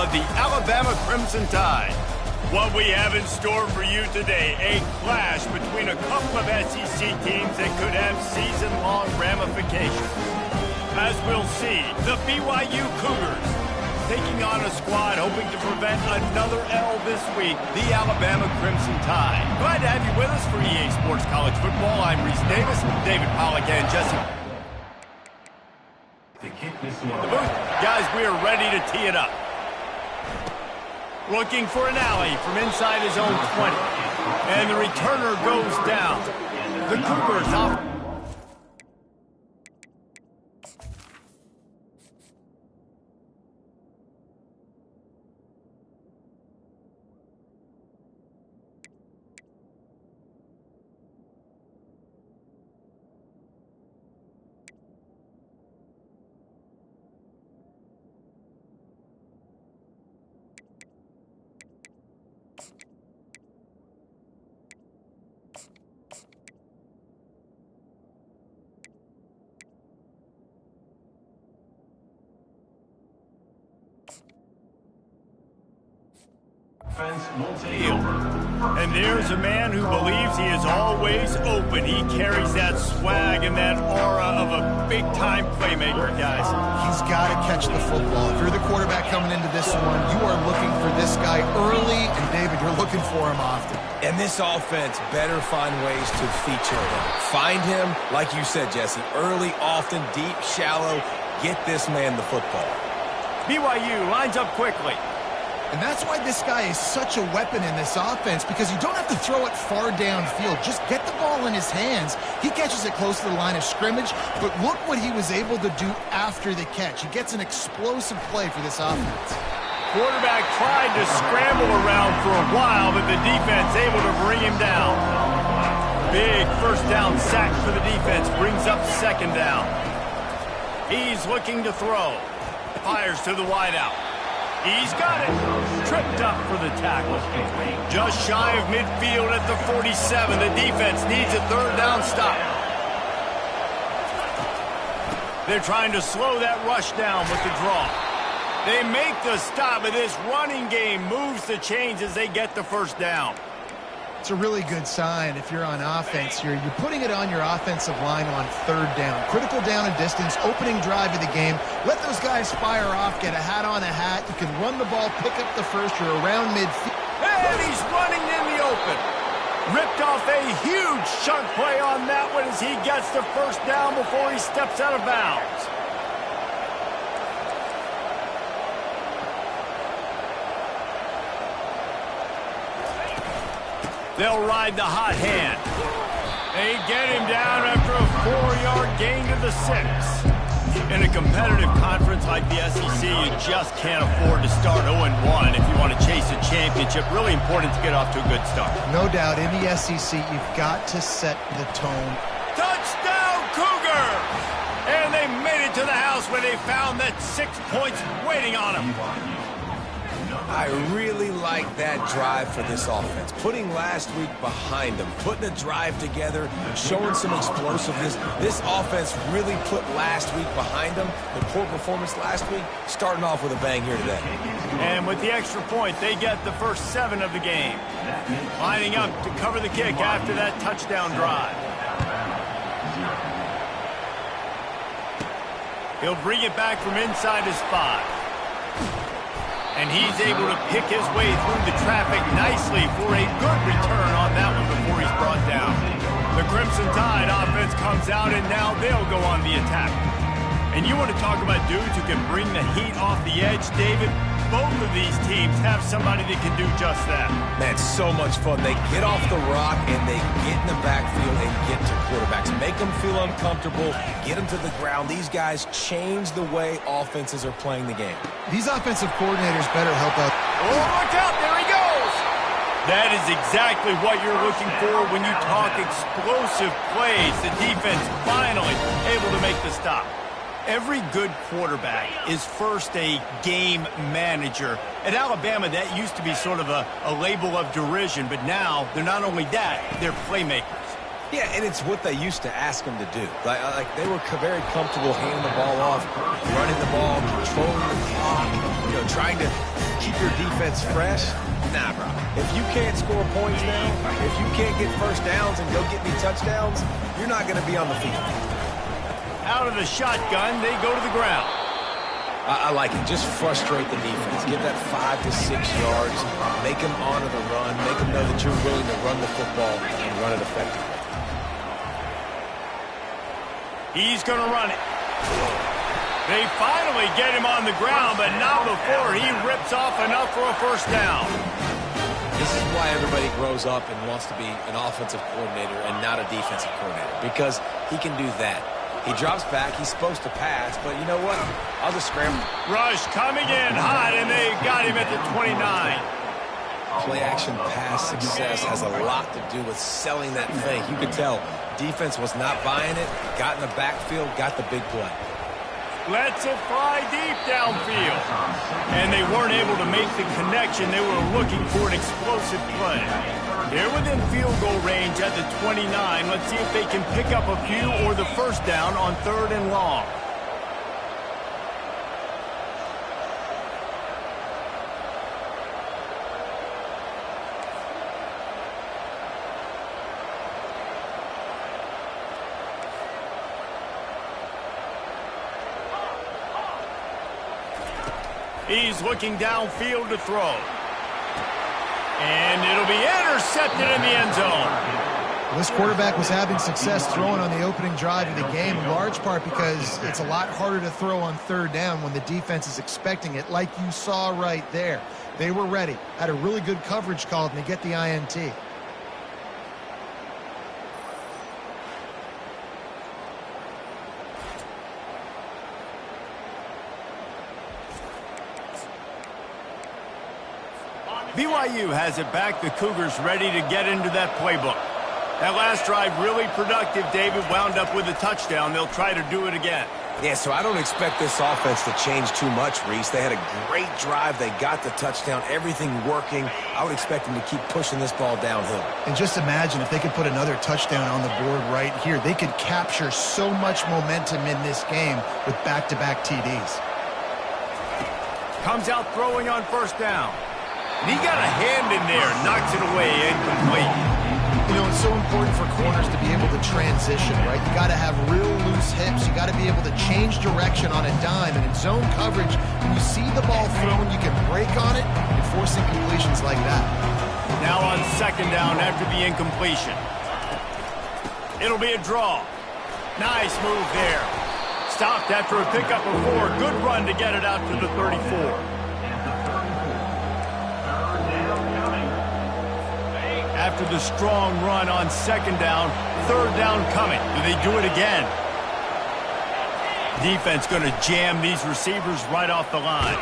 of the Alabama Crimson Tide. What we have in store for you today, a clash between a couple of SEC teams that could have season-long ramifications. As we'll see, the BYU Cougars taking on a squad hoping to prevent another L this week, the Alabama Crimson Tide. Glad to have you with us for EA Sports College Football. I'm Reese Davis, David Pollack, and Jesse. The booth. Guys, we are ready to tee it up. Looking for an alley from inside his own 20. And the returner goes down. The Cougars off. And there's a man who believes he is always open. He carries that swag and that aura of a big-time playmaker, guys. He's got to catch the football. If you're the quarterback coming into this one, you are looking for this guy early, and David, you're looking for him often. And this offense better find ways to feature him. Find him, like you said, Jesse, early, often, deep, shallow. Get this man the football. BYU lines up quickly. And that's why this guy is such a weapon in this offense, because you don't have to throw it far downfield. Just get the ball in his hands. He catches it close to the line of scrimmage, but look what he was able to do after the catch. He gets an explosive play for this offense. Quarterback tried to scramble around for a while, but the defense able to bring him down. Big first down sack for the defense, brings up second down. He's looking to throw. Fires to the wideout. He's got it. Tripped up for the tackle. Just shy of midfield at the 47. The defense needs a third down stop. They're trying to slow that rush down with the draw. They make the stop, but this running game moves the chains as they get the first down. It's a really good sign if you're on offense here. You're putting it on your offensive line on third down. Critical down and distance, opening drive of the game. Let those guys fire off, get a hat on a hat. You can run the ball, pick up the first. You're around midfield. And he's running in the open. Ripped off a huge chunk play on that one as he gets the first down before he steps out of bounds. They'll ride the hot hand. They get him down after a 4-yard gain to the 6. In a competitive conference like the SEC, you just can't afford to start 0-1 if you want to chase a championship. Really important to get off to a good start. No doubt, in the SEC, you've got to set the tone. Touchdown, Cougars! And they made it to the house where they found that 6 points waiting on them. I really like that drive for this offense. Putting last week behind them, putting a drive together, showing some explosiveness. This offense really put last week behind them. The poor performance last week, starting off with a bang here today. And with the extra point, they get the first 7 of the game. Lining up to cover the kick after that touchdown drive. He'll bring it back from inside his 5. And he's able to pick his way through the traffic nicely for a good return on that one before he's brought down. The Crimson Tide offense comes out, and now they'll go on the attack. And you want to talk about dudes who can bring the heat off the edge, David? Both of these teams have somebody that can do just that. Man, so much fun. They get off the rock, and they get in the backfield and get to quarterbacks. Make them feel uncomfortable, get them to the ground. These guys change the way offenses are playing the game. These offensive coordinators better help out. Oh, look out, there he goes! That is exactly what you're looking for when you talk explosive plays. The defense finally able to make the stop. Every good quarterback is first a game manager. At Alabama, that used to be sort of a label of derision, but now they're not only that, they're playmakers. Yeah, and it's what they used to ask them to do. Like they were very comfortable handing the ball off, running the ball, controlling the clock, trying to keep your defense fresh? Nah, bro. If you can't score points now, if you can't get first downs and go get me touchdowns, you're not going to be on the field. Out of the shotgun, they go to the ground. I like it. Just frustrate the defense. Give that 5 to 6 yards. Make them honor the run. Make them know that you're willing to run the football and run it effectively. He's going to run it. They finally get him on the ground, but not before he rips off enough for a first down. This is why everybody grows up and wants to be an offensive coordinator and not a defensive coordinator, because he can do that. He drops back. He's supposed to pass, but you know what? I'll just scramble. Rush coming in hot, and they got him at the 29. Play-action pass success has a lot to do with selling that fake. You could tell defense was not buying it, got in the backfield, got the big play. Lets it fly deep downfield. And they weren't able to make the connection. They were looking for an explosive play. They're within field goal range at the 29. Let's see if they can pick up a few or the first down on 3rd and long. He's looking downfield to throw. And it'll be intercepted in the end zone. Well, this quarterback was having success throwing on the opening drive of the game, in large part because it's a lot harder to throw on 3rd down when the defense is expecting it, like you saw right there. They were ready, had a really good coverage call, and they get the INT. BYU has it back. The Cougars ready to get into that playbook. That last drive really productive. David wound up with a touchdown. They'll try to do it again. Yeah, so I don't expect this offense to change too much, Reese. They had a great drive. They got the touchdown. Everything working. I would expect them to keep pushing this ball downhill. And just imagine if they could put another touchdown on the board right here. They could capture so much momentum in this game with back-to-back TDs. Comes out throwing on first down. And he got a hand in there, knocks it away, incomplete. You know, it's so important for corners to be able to transition, right? You got to have real loose hips. You got to be able to change direction on a dime. And in zone coverage, when you see the ball thrown, you can break on it and force incompletions like that. Now on 2nd down after the incompletion. It'll be a draw. Nice move there. Stopped after a pickup of 4. Good run to get it out to the 34. After the strong run on 2nd down, 3rd down coming. Do they do it again? Defense going to jam these receivers right off the line.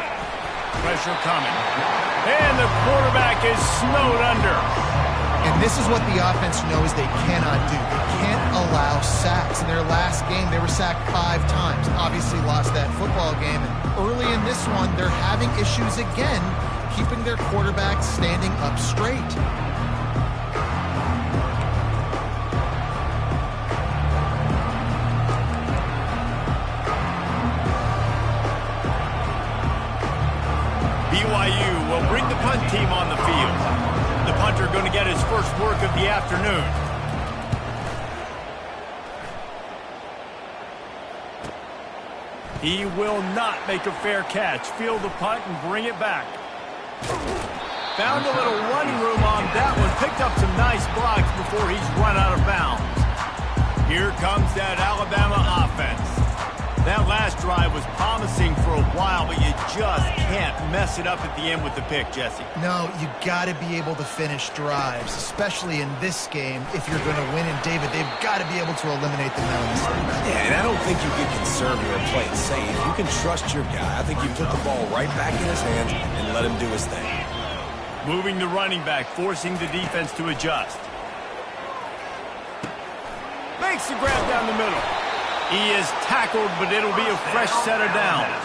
Pressure coming. And the quarterback is snowed under. And this is what the offense knows they cannot do. They can't allow sacks. In their last game, they were sacked 5 times. Obviously lost that football game. And early in this one, they're having issues again, keeping their quarterback standing up straight. BYU will bring the punt team on the field. The punter going to get his first work of the afternoon. He will not make a fair catch. Field the punt and bring it back. Found a little running room on that one. Picked up some nice blocks before he's run out of bounds. Here comes that Alabama offense. That last drive was promising for a while, but you just can't mess it up at the end with the pick, Jesse. No, you got to be able to finish drives, especially in this game. If you're going to win, and David, they've got to be able to eliminate the penalties. Yeah, and I don't think you get conservative or play it safe. You can trust your guy. I think you put the ball right back in his hands and let him do his thing. Moving the running back, forcing the defense to adjust. Makes the grab down the middle. He is tackled, but it'll be a fresh set of downs.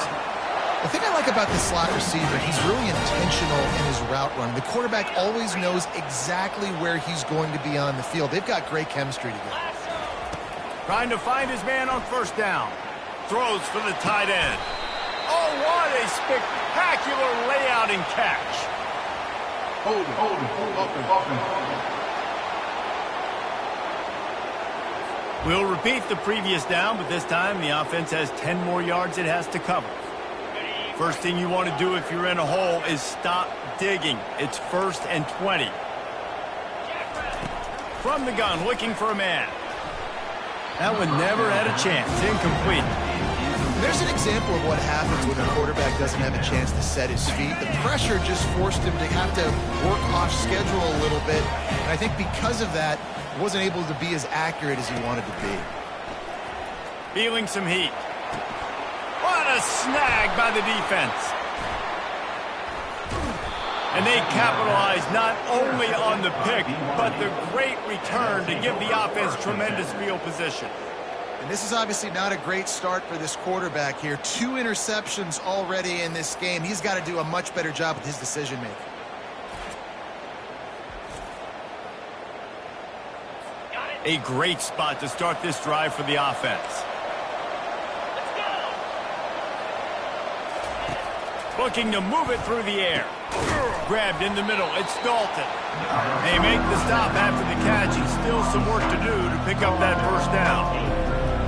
The thing I like about the slot receiver, he's really intentional in his route run. The quarterback always knows exactly where he's going to be on the field. They've got great chemistry together. Trying to find his man on first down. Throws for the tight end. Oh, what a spectacular layout and catch. Hold it. We'll repeat the previous down, but this time the offense has 10 more yards it has to cover. First thing you want to do if you're in a hole is stop digging. It's 1st and 20. From the gun, looking for a man. That one never had a chance. Incomplete. There's an example of what happens when a quarterback doesn't have a chance to set his feet. The pressure just forced him to have to work off schedule a little bit. And I think because of that, he wasn't able to be as accurate as he wanted to be. Feeling some heat. What a snag by the defense. And they capitalize not only on the pick, but the great return to give the offense tremendous field position. And this is obviously not a great start for this quarterback here. 2 interceptions already in this game. He's got to do a much better job with his decision-making. A great spot to start this drive for the offense. Looking to move it through the air. Grabbed in the middle. It's Dalton. They make the stop after the catch. He's still some work to do to pick up that first down.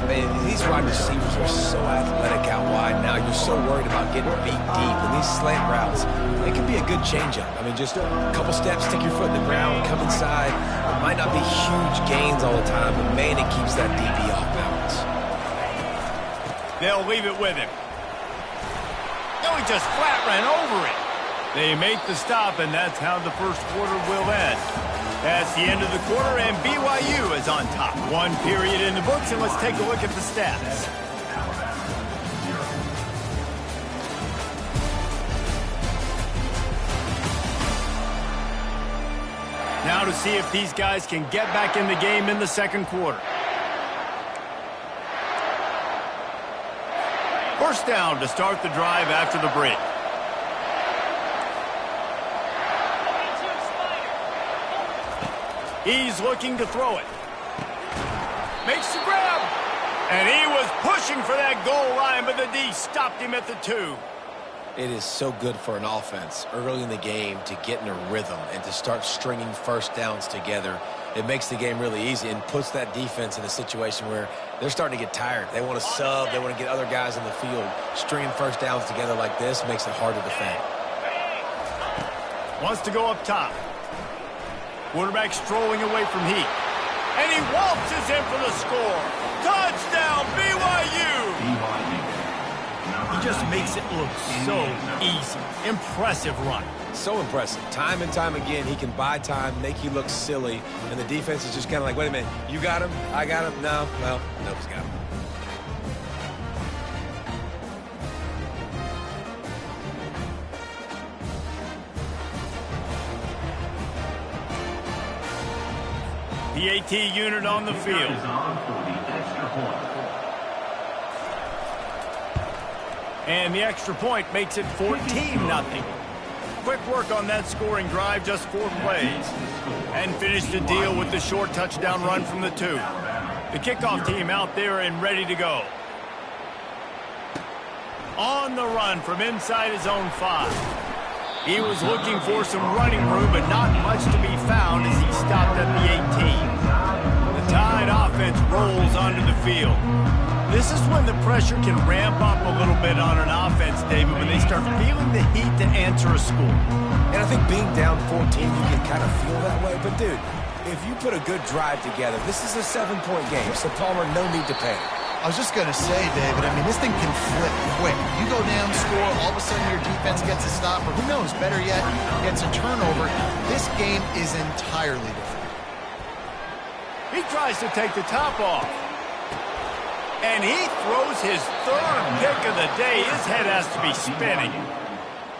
Man, these wide receivers are so athletic out wide now. You're so worried about getting beat deep. And these slant routes, they can be a good changeup. I mean, just a couple steps, stick your foot in the ground, come inside. It might not be huge gains all the time, but man, it keeps that DB off balance. They'll leave it with him. No, he just flat ran over it. They make the stop, and that's how the first quarter will end. That's the end of the quarter, and BYU is on top. 1 period in the books, and let's take a look at the stats. Now to see if these guys can get back in the game in the second quarter. First down to start the drive after the break. He's looking to throw it. Makes the grab. And he was pushing for that goal line, but the D stopped him at the 2. It is so good for an offense early in the game to get in a rhythm and to start stringing first downs together. It makes the game really easy and puts that defense in a situation where they're starting to get tired. They want to sub. They want to get other guys in the field. Stringing first downs together like this makes it hard to defend. Wants to go up top. Quarterback strolling away from heat. And he waltzes in for the score. Touchdown, BYU! He just makes it look so easy. Impressive run. So impressive. Time and time again, he can buy time, make you look silly, and the defense is just kind of like, wait a minute, you got him? I got him? No, well, nobody's got him. The AT unit on the field. And the extra point makes it 14-0. Quick work on that scoring drive, just 4 plays. And finished the deal with the short touchdown run from the 2. The kickoff team out there and ready to go. On the run from inside his own 5. He was looking for some running room, but not much to be found as he stopped at the 18. The Tide offense rolls onto the field. This is when the pressure can ramp up a little bit on an offense, David, when they start feeling the heat to answer a score. And I think being down 14, you can kind of feel that way. But, dude, if you put a good drive together, this is a 7-point game. So, Palmer, no need to panic. I was just going to say, David, I mean, this thing can flip quick. You go down, score, all of a sudden your defense gets a stop, or who knows, better yet, gets a turnover. This game is entirely different. He tries to take the top off. And he throws his 3rd pick of the day. His head has to be spinning.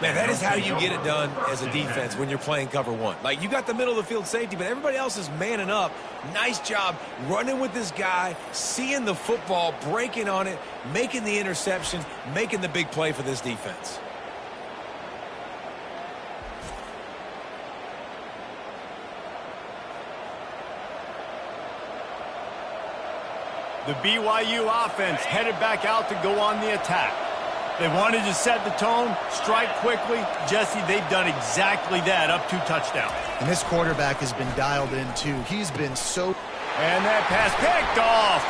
Man, that is how you get it done as a defense when you're playing cover 1. Like, you got the middle of the field safety, but everybody else is manning up. Nice job running with this guy, seeing the football, breaking on it, making the interception, making the big play for this defense. The BYU offense headed back out to go on the attack. They wanted to set the tone, strike quickly. Jesse, they've done exactly that, up 2 touchdowns. And this quarterback has been dialed in, too. He's been so... And that pass picked off.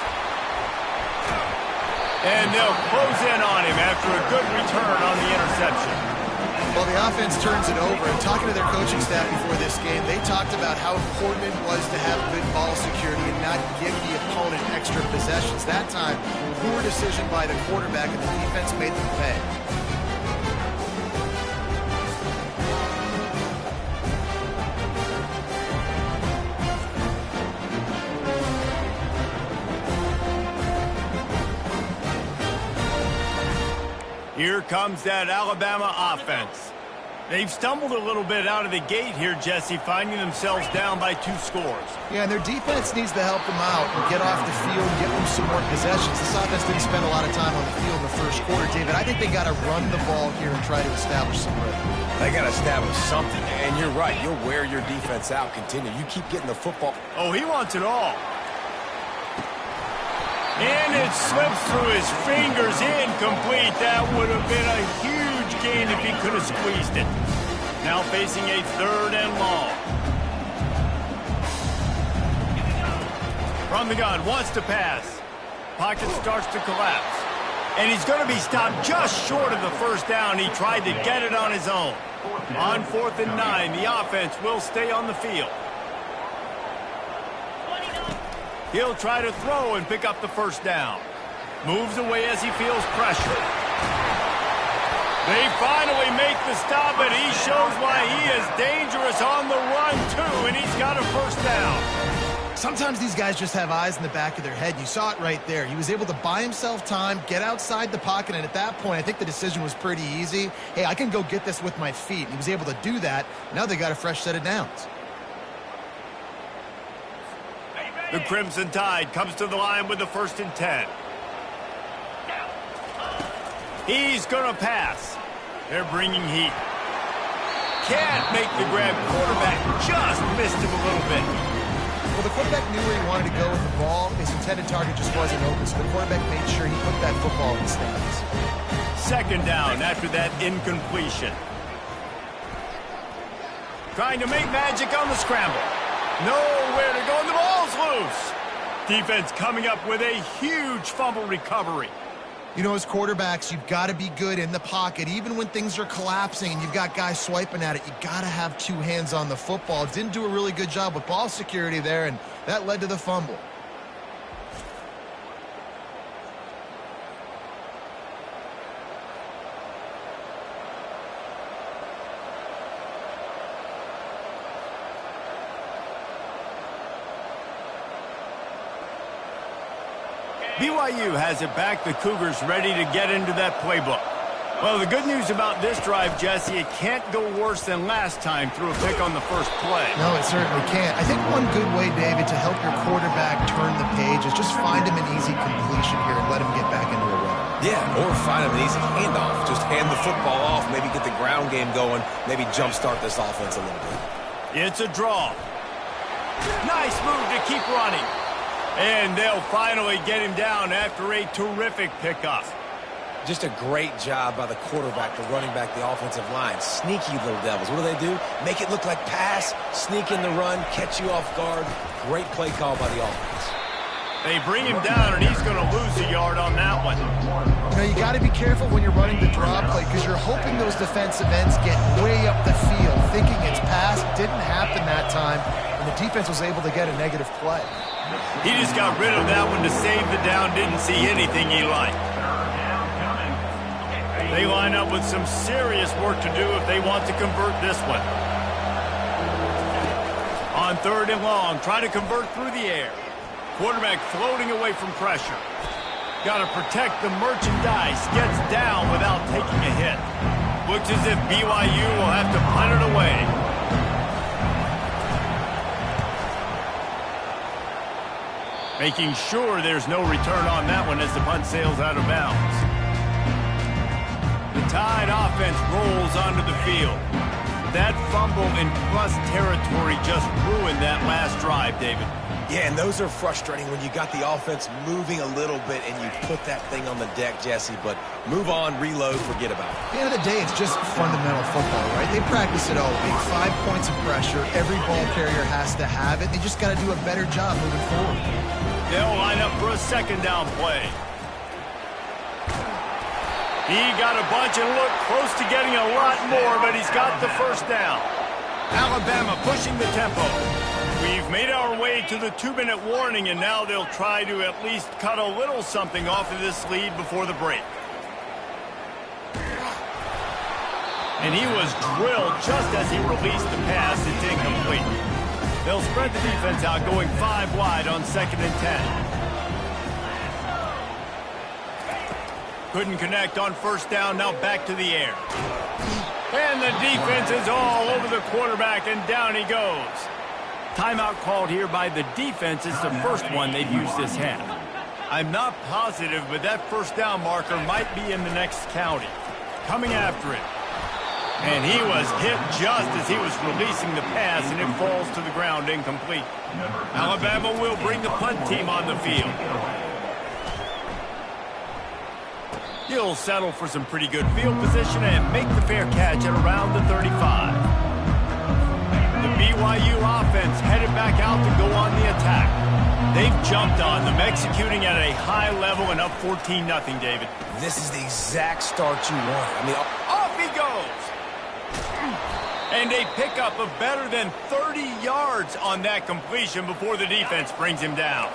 And they'll close in on him after a good return on the interception. Well, the offense turns it over. And talking to their coaching staff before this game, they talked about how important it was to have good ball security and not give the opponent extra possessions. That time, poor decision by the quarterback, and the defense made them pay. Here comes that Alabama offense. They've stumbled a little bit out of the gate here, Jesse, finding themselves down by 2 scores. Yeah, and their defense needs to help them out and get off the field, get them some more possessions. This offense didn't spend a lot of time on the field in the first quarter, David. I think they got to run the ball here and try to establish some rhythm. They got to establish something, and you're right. You'll wear your defense out. Continue. You keep getting the football. Oh, he wants it all. And it slips through his fingers, incomplete. That would have been a huge gain if he could have squeezed it. Now facing a 3rd and long. From the gun, wants to pass. Pocket starts to collapse. And he's going to be stopped just short of the first down. He tried to get it on his own. On 4th and 9, the offense will stay on the field. He'll try to throw and pick up the first down. Moves away as he feels pressure. They finally make the stop, and he shows why he is dangerous on the run, too, and he's got a first down. Sometimes these guys just have eyes in the back of their head. You saw it right there. He was able to buy himself time, get outside the pocket, and at that point, I think the decision was pretty easy. Hey, I can go get this with my feet. He was able to do that. Now they got a fresh set of downs. The Crimson Tide comes to the line with the 1st and 10. He's going to pass. They're bringing heat. Can't make the grab. Quarterback just missed him a little bit. Well, the quarterback knew where he wanted to go with the ball. His intended target just wasn't open, so the quarterback made sure he put that football in the stands. 2nd down after that incompletion. Trying to make magic on the scramble. Nowhere to go, and the ball's loose. Defense coming up with a huge fumble recovery. You know, as quarterbacks, you've got to be good in the pocket. Even when things are collapsing and you've got guys swiping at it, you've got to have 2 hands on the football. Didn't do a really good job with ball security there, and that led to the fumble. BYU has it back. The Cougars ready to get into that playbook. Well, the good news about this drive, Jesse, it can't go worse than last time through a pick on the first play. No, it certainly can't. I think one good way, David, to help your quarterback turn the page is just find him an easy completion here and let him get back into a run. Yeah, or find him an easy handoff. Just hand the football off, maybe get the ground game going, maybe jumpstart this offense a little bit. It's a draw. Nice move to keep running. And they'll finally get him down after a terrific pickup. Just a great job by the quarterback, the running back, the offensive line. Sneaky little devils. What do? Make it look like pass, sneak in the run, catch you off guard. Great play call by the offense. They bring him down, and he's going to lose a yard on that one. You know, you got to be careful when you're running the draw play because you're hoping those defensive ends get way up the field, thinking it's pass. Didn't happen that time, and the defense was able to get a negative play. He just got rid of that one to save the down, didn't see anything he liked. They line up with some serious work to do if they want to convert this one. On 3rd and long, try to convert through the air. Quarterback floating away from pressure. Got to protect the merchandise. Gets down without taking a hit. Looks as if BYU will have to punt it away. Making sure there's no return on that one as the punt sails out of bounds. The Tide offense rolls onto the field. That fumble in plus territory just ruined that last drive, David. Yeah, and those are frustrating when you got the offense moving a little bit and you put that thing on the deck, Jesse. But move on, reload, forget about it. At the end of the day, it's just fundamental football, right? They practice it all week. 5 points of pressure. Every ball carrier has to have it. They just got to do a better job moving forward. They'll line up for a second down play. He got a bunch and looked close to getting a lot more, but he's got the first down. Alabama pushing the tempo. We've made our way to the 2-minute warning, and now they'll try to at least cut a little something off of this lead before the break. And he was drilled just as he released the pass. It's incomplete. They'll spread the defense out, going 5 wide on 2nd and 10. Couldn't connect on first down, now back to the air. And the defense is all over the quarterback, and down he goes. Timeout called here by the defense. It's the first one they've used this half. I'm not positive, but that first down marker might be in the next county. Coming after it. And he was hit just as he was releasing the pass, and it falls to the ground incomplete. Alabama will bring the punt team on the field. He'll settle for some pretty good field position and make the fair catch at around the 35. The BYU offense headed back out to go on the attack. They've jumped on them, executing at a high level and up 14-0, David. This is the exact start you want. I mean, off he goes. And a pickup of better than 30 yards on that completion before the defense brings him down.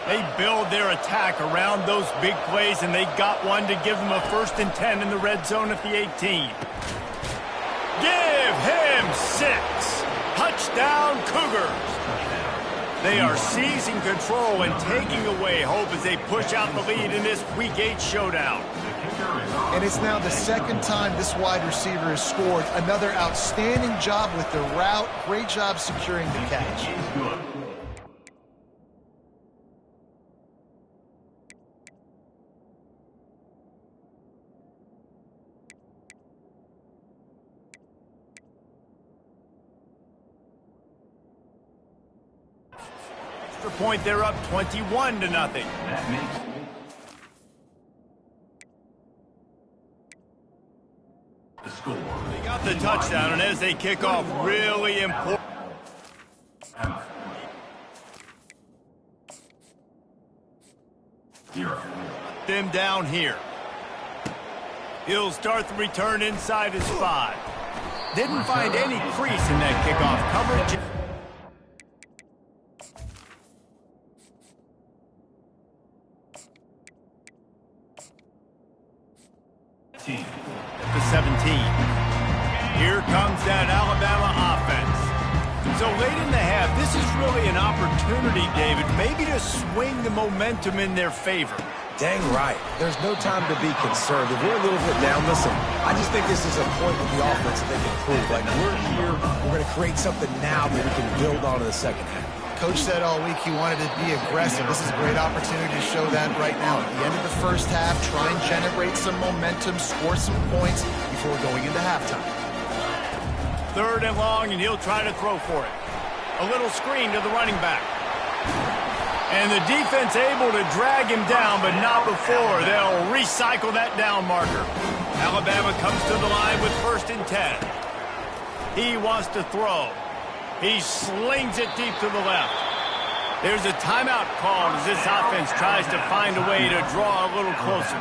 They build their attack around those big plays, and they got one to give them a 1st and 10 in the red zone at the 18. Give him 6. Touchdown, Cougars. They are seizing control and taking away hope as they push out the lead in this Week 8 showdown. And it's now the 2nd time this wide receiver has scored. Another outstanding job with the route. Great job securing the catch. Extra point, they're up 21-0. They got the touchdown, and as they kick off, really important. Them down here. He'll start the return inside his 5. Didn't find any crease in that kickoff coverage. At the 17. Here comes that Alabama offense. So late in the half, this is really an opportunity, David, maybe to swing the momentum in their favor. dang right. There's no time to be concerned. If we're a little bit down, listen, I just think this is a point with the offense that they can prove. Like, we're here, we're going to create something now that we can build on in the second half. Coach said all week he wanted to be aggressive. This is a great opportunity to show that right now. At the end of the first half, try and generate some momentum, score some points before going into halftime. 3rd and long, and he'll try to throw for it. A little screen to the running back. And the defense able to drag him down, but not before. They'll recycle that down marker. Alabama comes to the line with 1st and 10. He wants to throw. He slings it deep to the left. There's a timeout called as this offense tries to find a way to draw a little closer.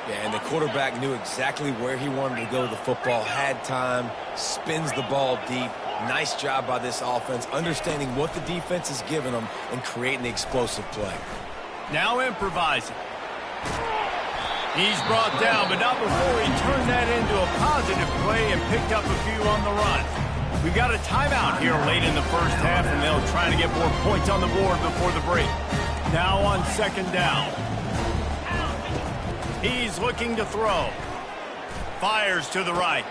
Yeah, and the quarterback knew exactly where he wanted to go with the football, had time, spins the ball deep. Nice job by this offense, understanding what the defense is giving them and creating the explosive play. Now improvising. He's brought down, but not before he turned that into a positive play and picked up a few on the run. We've got a timeout here late in the first half, and they'll try to get more points on the board before the break. Now on 2nd down. He's looking to throw. Fires to the right.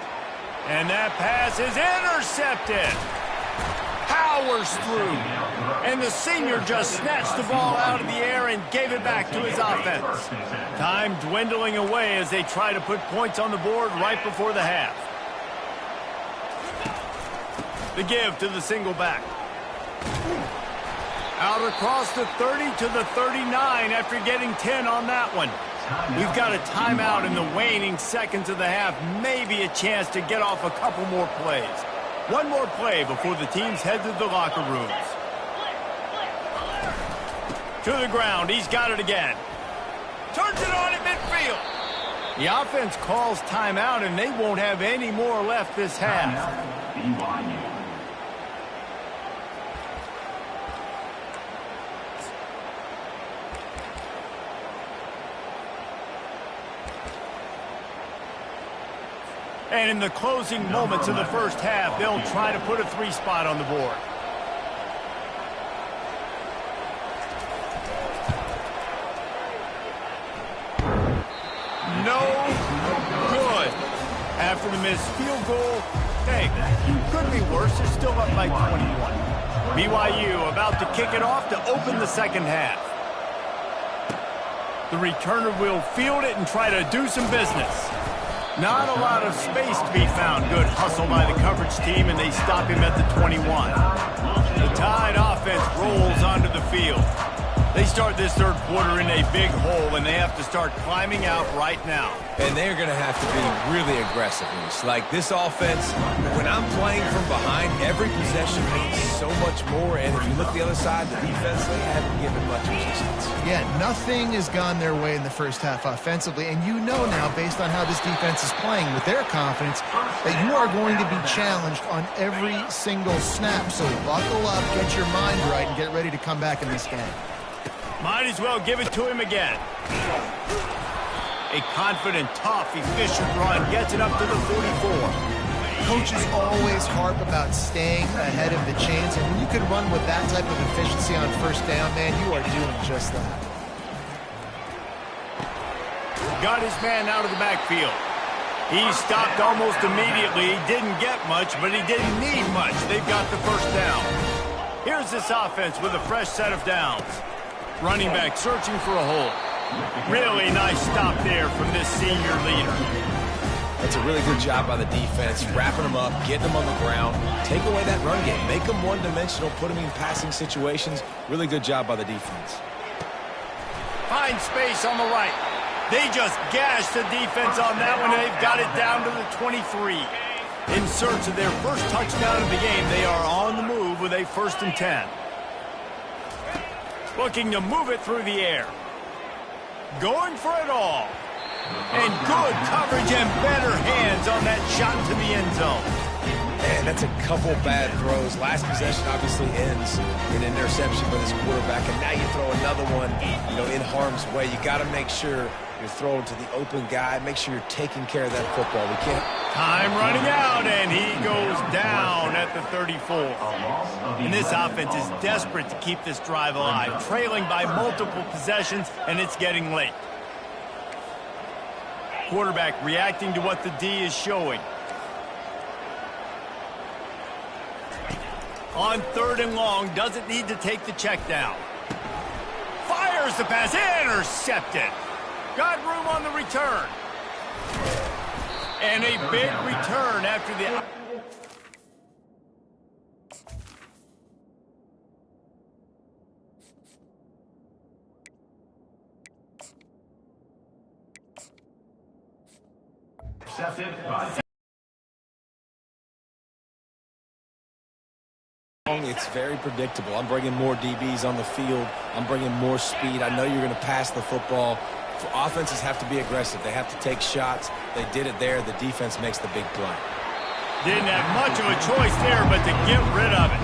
And that pass is intercepted. Powers through. And the senior just snatched the ball out of the air and gave it back to his offense. Time dwindling away as they try to put points on the board right before the half. The give to the single back. Out across the 30 to the 39 after getting 10 on that one. We've got a timeout in the waning seconds of the half. Maybe a chance to get off a couple more plays. One more play before the teams head to the locker rooms. To the ground. He's got it again. Turns it on at midfield. The offense calls timeout, and they won't have any more left this half. And in the closing moments of the first half, they'll try to put a 3 spot on the board. No good. After the missed field goal, hey, could be worse. They're still up by 21. BYU about to kick it off to open the second half. The returner will field it and try to do some business. Not a lot of space to be found. Good hustle by the coverage team, and they stop him at the 21. The Tide offense rolls onto the field. They start this third quarter in a big hole, and they have to start climbing out right now. And they're going to have to be really aggressive. Like this offense, when I'm playing from behind, every possession means so much more. And if you look at the other side, the defense, they haven't given much resistance. Yeah, nothing has gone their way in the first half offensively. And you know now, based on how this defense is playing with their confidence, that you are going to be challenged on every single snap. So buckle up, get your mind right, and get ready to come back in this game. Might as well give it to him again. A confident, tough, efficient run gets it up to the 44. Coaches always harp about staying ahead of the chains, and when you can run with that type of efficiency on first down, man, you are doing just that. Got his man out of the backfield. He stopped almost immediately. He didn't get much, but he didn't need much. They've got the first down. Here's this offense with a fresh set of downs. Running back searching for a hole. Really nice stop there from this senior leader. That's a really good job by the defense, wrapping them up, getting them on the ground, take away that run game, make them one-dimensional, put them in passing situations. Really good job by the defense. Find space on the right. They just gashed the defense on that one, and they've got it down to the 23. In search of their first touchdown of the game, they are on the move with a 1st and 10. Looking to move it through the air. Going for it all. And good coverage and better hands on that shot to the end zone. Man, that's a couple bad throws. Last possession obviously ends in an interception for this quarterback, and now you throw another one, in harm's way. You got to make sure you're throwing to the open guy. Make sure you're taking care of that football. We can't. Time running out, and he goes down at the 34. And this offense is desperate to keep this drive alive, trailing by multiple possessions, and it's getting late. Quarterback reacting to what the D is showing. On 3rd and long, doesn't need to take the check down. Fires the pass, intercepted. Got room on the return. And a big return after the... It's very predictable. I'm bringing more DBs on the field. I'm bringing more speed. I know you're going to pass the football. Offenses have to be aggressive. They have to take shots. They did it there. The defense makes the big play. Didn't have much of a choice there, but to get rid of it.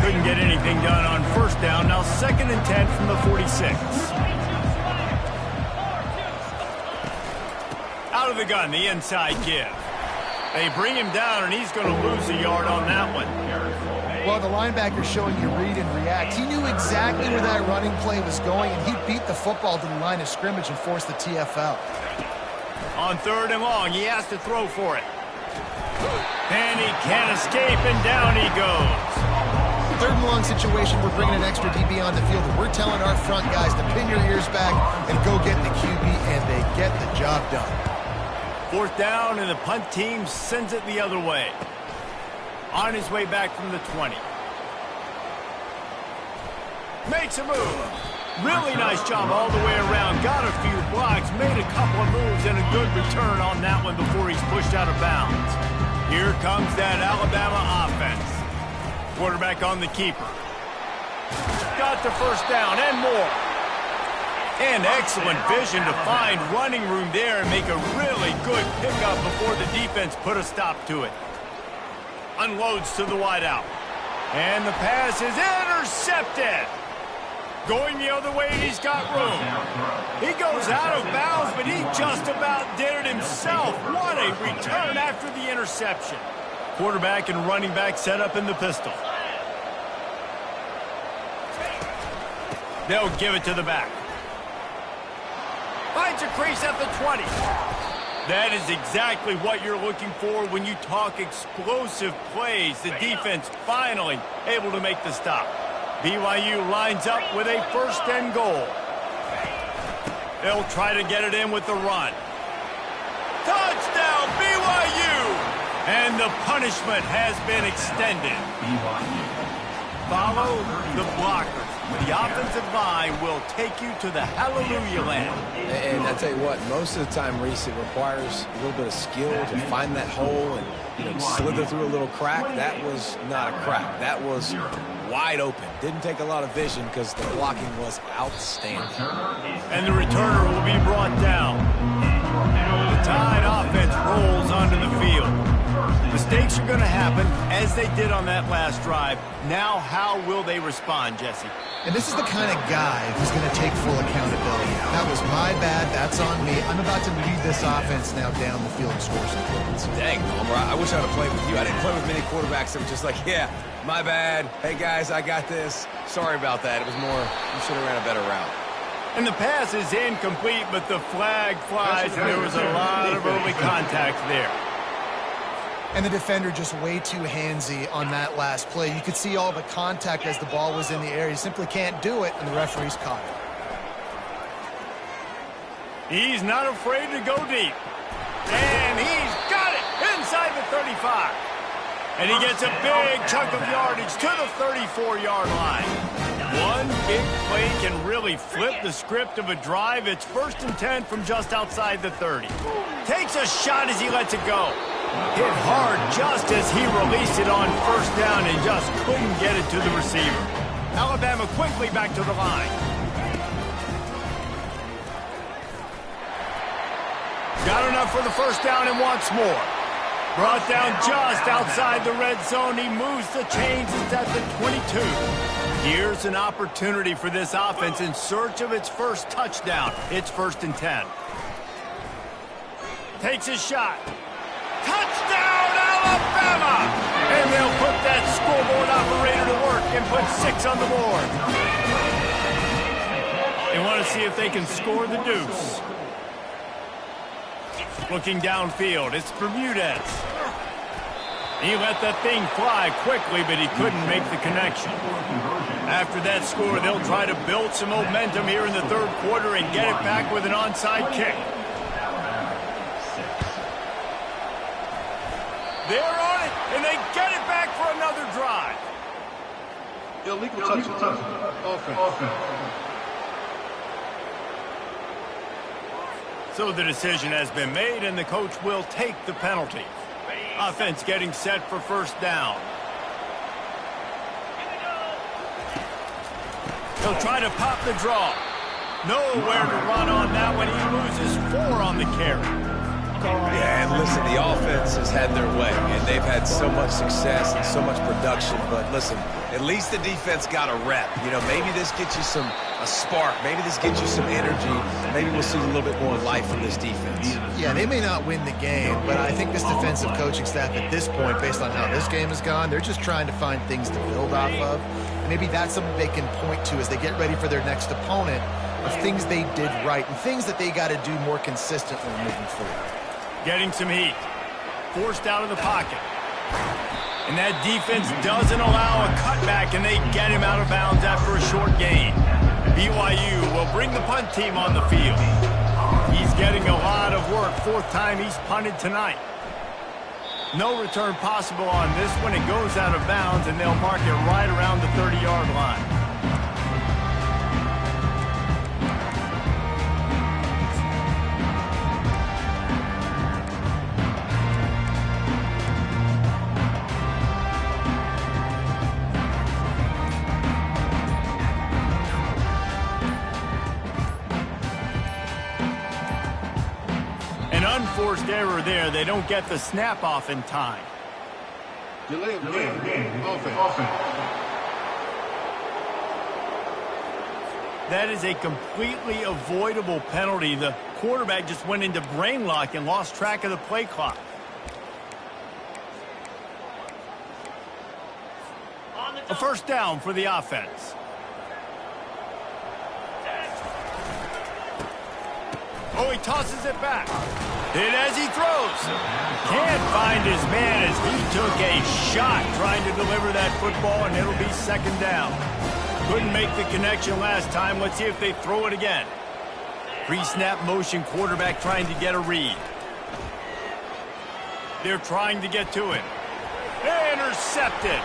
Couldn't get anything done on 1st down. Now 2nd and 10 from the 46. Out of the gun, the inside give. They bring him down, and he's going to lose a yard on that one. Well, the linebacker's showing you read and react. He knew exactly where that running play was going, and he beat the football to the line of scrimmage and forced the TFL. On 3rd and long, he has to throw for it. And he can't escape, and down he goes. 3rd and long situation, we're bringing an extra DB on the field, and we're telling our front guys to pin your ears back and go get the QB, and they get the job done. 4th down, and the punt team sends it the other way. On his way back from the 20. Makes a move. Really nice job all the way around. Got a few blocks, made a couple of moves, and a good return on that one before he's pushed out of bounds. Here comes that Alabama offense. Quarterback on the keeper. Got the first down and more. And excellent vision to find running room there and make a really good pickup before the defense put a stop to it. Unloads to the wideout. And the pass is intercepted. Going the other way, he's got room. He goes out of bounds, but he just about did it himself. What a return after the interception. Quarterback and running back set up in the pistol. They'll give it to the back. Finds a crease at the 20. That is exactly what you're looking for when you talk explosive plays. The defense finally able to make the stop. BYU lines up with a first and goal. They'll try to get it in with the run. Touchdown, BYU! And the punishment has been extended. Follow the blockers. The offensive line will take you to the hallelujah land. And I tell you what, most of the time, Reese, it requires a little bit of skill to find that hole and slither through a little crack. That was not a crack. That was wide open. Didn't take a lot of vision because the blocking was outstanding. And the returner will be brought down. The Tide offense rolls onto the field. Mistakes are going to happen, as they did on that last drive. Now, how will they respond, Jesse? And this is the kind of guy who's going to take full accountability. That was my bad. That's on me. I'm about to lead this offense now down the field and score some points. Dang, Palmer, I wish I would have played with you. I didn't play with many quarterbacks that were just like, yeah, my bad. Hey, guys, I got this. Sorry about that. It was more, you should have ran a better route. And the pass is incomplete, but the flag flies, and there was a lot of early contact there. And the defender just way too handsy on that last play. You could see all the contact as the ball was in the air. He simply can't do it, and the referee's caught it. He's not afraid to go deep. And he's got it inside the 35. And he gets a big chunk of yardage to the 34-yard line. One big play can really flip the script of a drive. It's 1st and 10 from just outside the 30. Takes a shot as he lets it go. Hit hard just as he released it on first down and just couldn't get it to the receiver. Alabama quickly back to the line. Got enough for the first down and wants more. Brought down just outside the red zone. He moves the chains. It's at the 22. Here's an opportunity for this offense in search of its first touchdown. It's 1st and 10. Takes his shot. Touchdown, Alabama! And they'll put that scoreboard operator to work and put 6 on the board. They want to see if they can score the deuce. Looking downfield, it's Bermudez. He let that thing fly quickly, but he couldn't make the connection. After that score, they'll try to build some momentum here in the 3rd quarter and get it back with an onside kick. They're on it, and they get it back for another drive. Illegal touch. Offense. So the decision has been made, and the coach will take the penalty. Offense getting set for first down. He'll try to pop the draw. Nowhere to run on that one. He loses 4 on the carry. Yeah, and listen, the offense has had their way, and they've had so much success and so much production. But listen, at least the defense got a rep. Maybe this gets you a spark. Maybe this gets you some energy. Maybe we'll see a little bit more life from this defense. Yeah, they may not win the game, but I think this defensive coaching staff at this point, based on how this game has gone, they're just trying to find things to build off of. And maybe that's something they can point to as they get ready for their next opponent, of things they did right and things that they got to do more consistently moving forward. Getting some heat. Forced out of the pocket. And that defense doesn't allow a cutback, and they get him out of bounds after a short gain. BYU will bring the punt team on the field. He's getting a lot of work. 4th time he's punted tonight. No return possible on this one. It goes out of bounds, and they'll mark it right around the 30-yard line. forced error there. They don't get the snap off in time. Delay of game. Offense. That is a completely avoidable penalty. The quarterback just went into brain lock and lost track of the play clock. A first down for the offense. Oh, he tosses it back. And as he throws, can't find his man as he took a shot trying to deliver that football, and it'll be second down. Couldn't make the connection last time. Let's see if they throw it again. Pre-snap motion, quarterback trying to get a read. They're trying to get to it. Intercepted.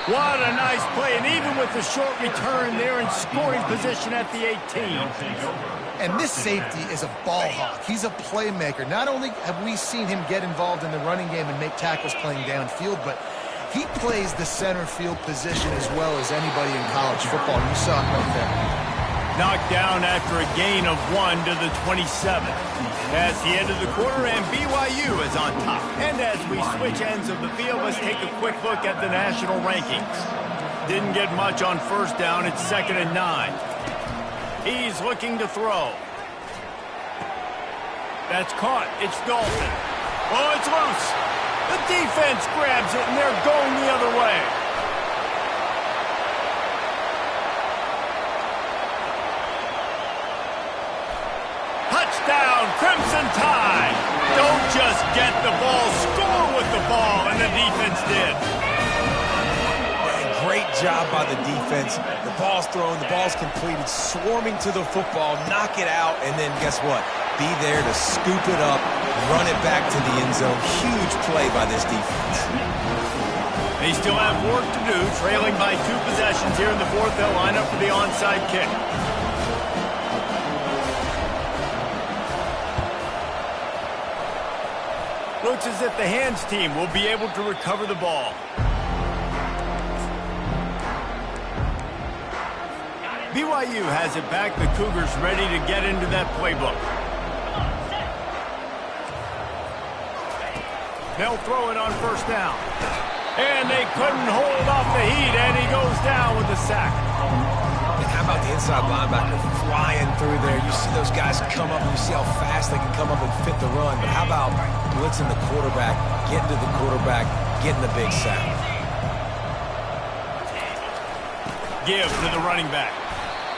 What a nice play, and even with the short return, they're in scoring position at the 18. And this safety is a ball hawk. He's a playmaker. Not only have we seen him get involved in the running game and make tackles playing downfield, but he plays the center field position as well as anybody in college football. You saw it right there. Knocked down after a gain of 1 to the 27. That's the end of the quarter, and BYU is on top. And as we switch ends of the field, let's take a quick look at the national rankings. Didn't get much on first down. It's 2nd and 9. He's looking to throw. That's caught. It's Dalton. Oh, it's loose. The defense grabs it, and they're going the other way. Touchdown, Crimson Tide. Don't just get the ball, score with the ball, and the defense did. Great job by the defense. The ball's thrown, the ball's completed, swarming to the football, knock it out, and then guess what? Be there to scoop it up, run it back to the end zone. Huge play by this defense. They still have work to do, trailing by 2 possessions here in the fourth. They'll line up for the onside kick. Looks as if the hands team will be able to recover the ball. BYU has it back. The Cougars ready to get into that playbook. They'll throw it on first down. And they couldn't hold off the heat, and he goes down with a sack. And how about the inside linebacker flying through there? You see those guys come up, and you see how fast they can come up and fit the run. But how about blitzing the quarterback, getting to the quarterback, getting the big sack? Give to the running back.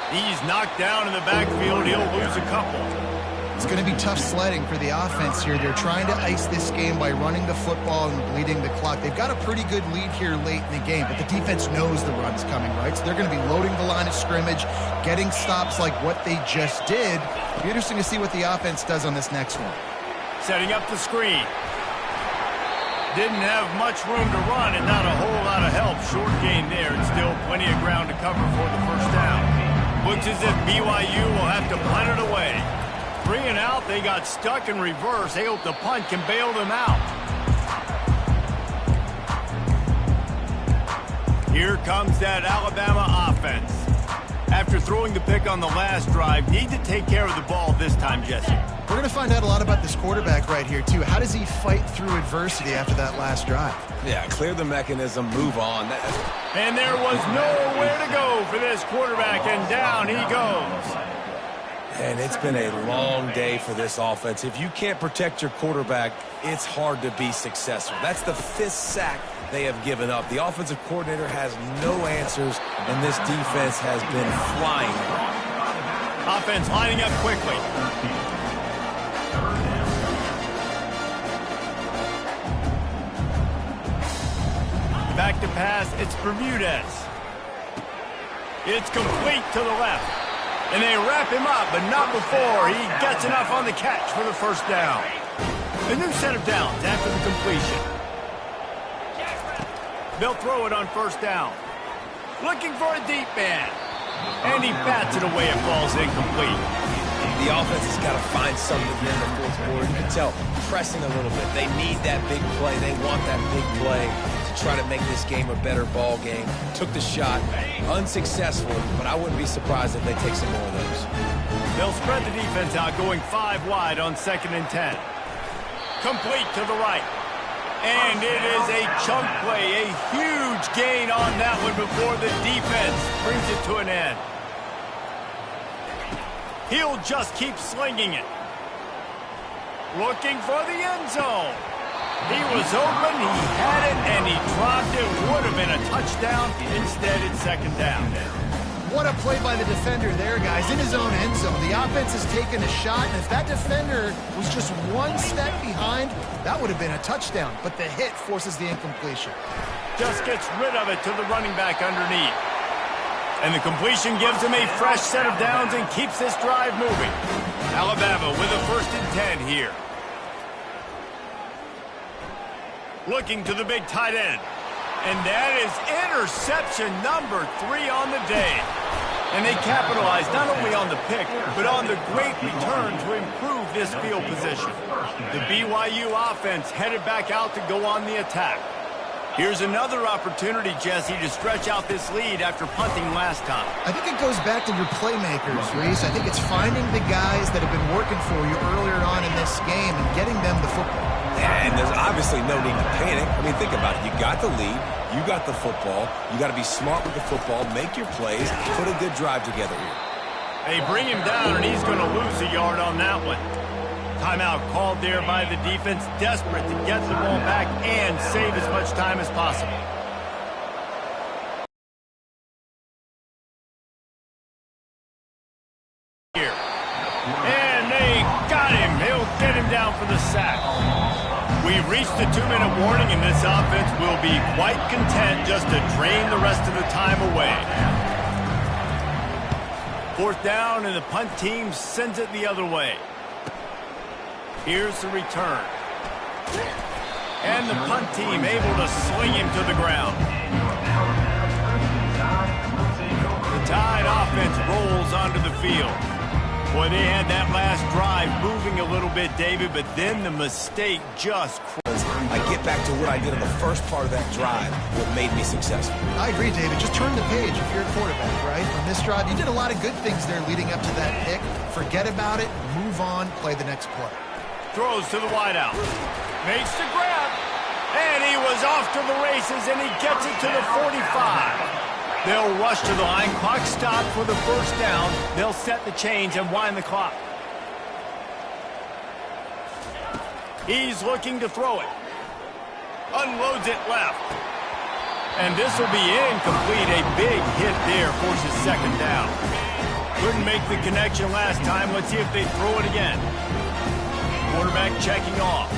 He's knocked down in the backfield. He'll lose a couple. It's going to be tough sledding for the offense here. They're trying to ice this game by running the football and bleeding the clock. They've got a pretty good lead here late in the game, but the defense knows the run's coming, right? So they're going to be loading the line of scrimmage, getting stops like what they just did. It'll be interesting to see what the offense does on this next one. Setting up the screen. Didn't have much room to run and not a whole lot of help. Short gain there, and still plenty of ground to cover for the first down. Looks as if BYU will have to punt it away. 3 and out, they got stuck in reverse. They hope the punt can bail them out. Here comes that Alabama offense. After throwing the pick on the last drive, need to take care of the ball this time, Jesse. We're going to find out a lot about this quarterback right here, too. How does he fight through adversity after that last drive? Yeah, clear the mechanism, move on. And there was nowhere to go for this quarterback, and down he goes. And it's been a long day for this offense. If you can't protect your quarterback, it's hard to be successful. That's the 5th sack they have given up. The offensive coordinator has no answers, and this defense has been flying. Offense lining up quickly. Back to pass, it's Bermudez. It's complete to the left. And they wrap him up, but not before he gets enough on the catch for the first down. A new set of downs after the completion. They'll throw it on first down. Looking for a deep man. And he bats it away. It falls incomplete. The offense has got to find something here in the fourth quarter. You can tell, pressing a little bit. They need that big play. They want that big play to try to make this game a better ball game. Took the shot. Unsuccessful, but I wouldn't be surprised if they take some more of those. They'll spread the defense out, going 5 wide on 2nd and 10. Complete to the right. And it is a chunk play, a huge gain on that one before the defense brings it to an end. He'll just keep slinging it. Looking for the end zone. He was open, he had it, and he dropped it. Would have been a touchdown. Instead, it's 2nd down. What a play by the defender there, guys. In his own end zone. The offense has taken a shot, and if that defender was just 1 step behind, that would have been a touchdown. But the hit forces the incompletion. Just gets rid of it to the running back underneath. And the completion gives him a fresh set of downs and keeps this drive moving. Alabama with a 1st and 10 here. Looking to the big tight end. And that is interception number 3 on the day. And they capitalized not only on the pick, but on the great return to improve this field position. The BYU offense headed back out to go on the attack. Here's another opportunity, Jesse, to stretch out this lead after punting last time. I think it goes back to your playmakers, Reese. I think it's finding the guys that have been working for you earlier on in this game and getting them the football. And there's obviously no need to panic. I mean, think about it. You got the lead. You got the football. You got to be smart with the football, make your plays, put a good drive together here. They bring him down, and he's going to lose a yard on that one. Timeout called there by the defense, desperate to get the ball back and save as much time as possible. Here. And they got him. He'll get him down for the sack. We've reached the 2-minute warning, and this offense will be quite content just to drain the rest of the time away. 4th down, and the punt team sends it the other way. Here's the return. And the punt team able to swing him to the ground. The Tide offense rolls onto the field. Boy, they had that last drive moving a little bit, David, but then the mistake just... I get back to what I did in the first part of that drive, what made me successful. I agree, David. Just turn the page if you're a quarterback, right? On this drive, you did a lot of good things there leading up to that pick. Forget about it, move on, play the next play. Throws to the wideout. Makes the grab. And he was off to the races, and he gets it to the 45. They'll rush to the line. Clock stopped for the 1st down. They'll set the chains and wind the clock. He's looking to throw it. Unloads it left. And this will be incomplete. A big hit there forces 2nd down. Couldn't make the connection last time. Let's see if they throw it again. Quarterback checking off.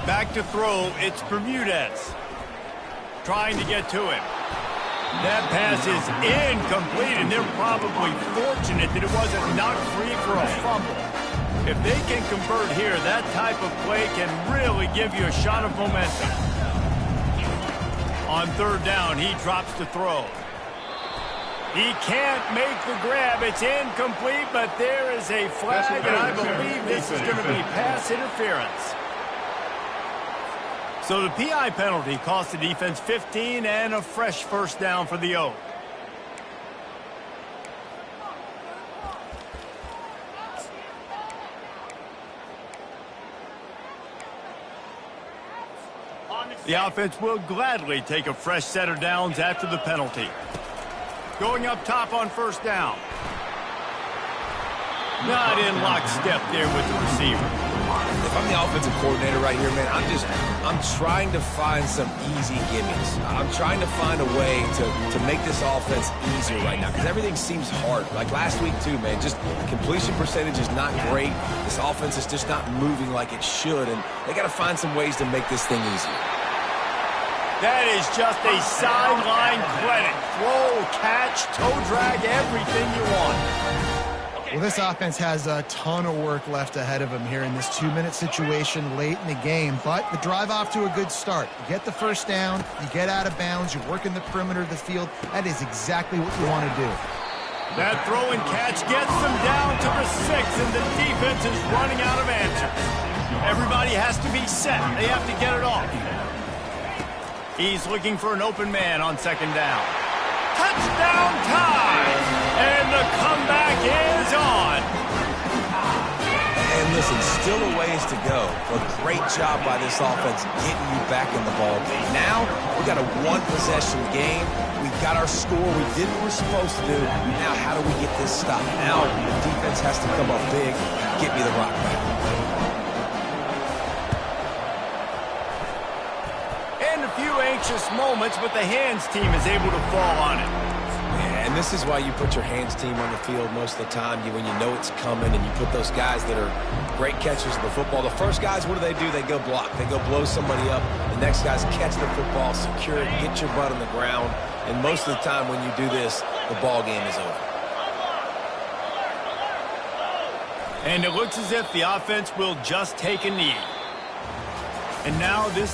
Back to throw. It's Bermudez. Trying to get to him. That pass is incomplete, and they're probably fortunate that it wasn't knocked free for a fumble. If they can convert here, that type of play can really give you a shot of momentum. On 3rd down, he drops to throw. He can't make the grab. It's incomplete, but there is a flag, and I believe this is going to be pass interference. So the PI penalty cost the defense 15 and a fresh 1st down for the Oak. The offense will gladly take a fresh set of downs after the penalty. Going up top on 1st down. Not in lockstep there with the receiver. If I'm the offensive coordinator right here, man, I'm trying to find some easy gimmies. I'm trying to find a way to make this offense easier right now because everything seems hard. Like last week, too, man, just completion percentage is not great. This offense is just not moving like it should, and they got to find some ways to make this thing easier. That is just a sideline clinic. Throw, catch, toe drag, everything you want. Well, this offense has a ton of work left ahead of them here in this 2-minute situation late in the game. But the drive off to a good start. You get the 1st down, you get out of bounds, you work in the perimeter of the field. That is exactly what you want to do. That throw and catch gets them down to the 6, and the defense is running out of answers. Everybody has to be set. They have to get it off. He's looking for an open man on 2nd down. Touchdown Tide! And the comeback is on. And listen, still a ways to go. A great job by this offense getting you back in the ball game. Now, we got a one-possession game. We got our score. We did what we're supposed to do. Now, how do we get this stopped? Now, the defense has to come up big and get me the rock back. And a few anxious moments, but the hands team is able to fall on it. Yeah, and this is why you put your hands team on the field most of the time. When you know it's coming, and you put those guys that are great catchers of the football. The first guys, what do? They go block. They go blow somebody up. The next guys catch the football, secure it, get your butt on the ground. And most of the time when you do this, the ball game is over. And it looks as if the offense will just take a knee. And now this